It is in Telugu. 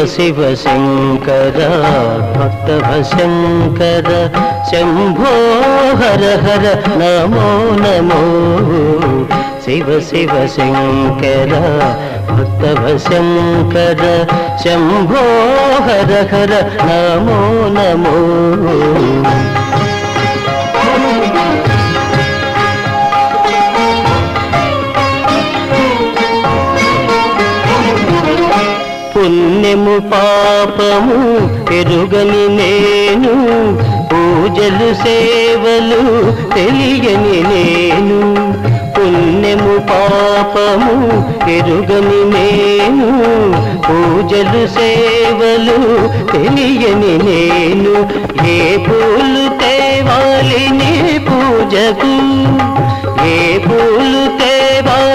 శివ శంకర భక్తవశంకర శంభో హర హర నమో నమో శివ శివ శంకర భక్తవశంకర శంభో హర హర నమో నమో పుణ్యము పాపము ఎరుగని నేను పూజలు సేవలు తెలియని నేను పుణ్యము పాపము ఎరుగని నేను పూజలు సేవలు తెలియని నేను ఏ పూలు తేవాలి నీ పూజకు ఏ పూలు తేవాలి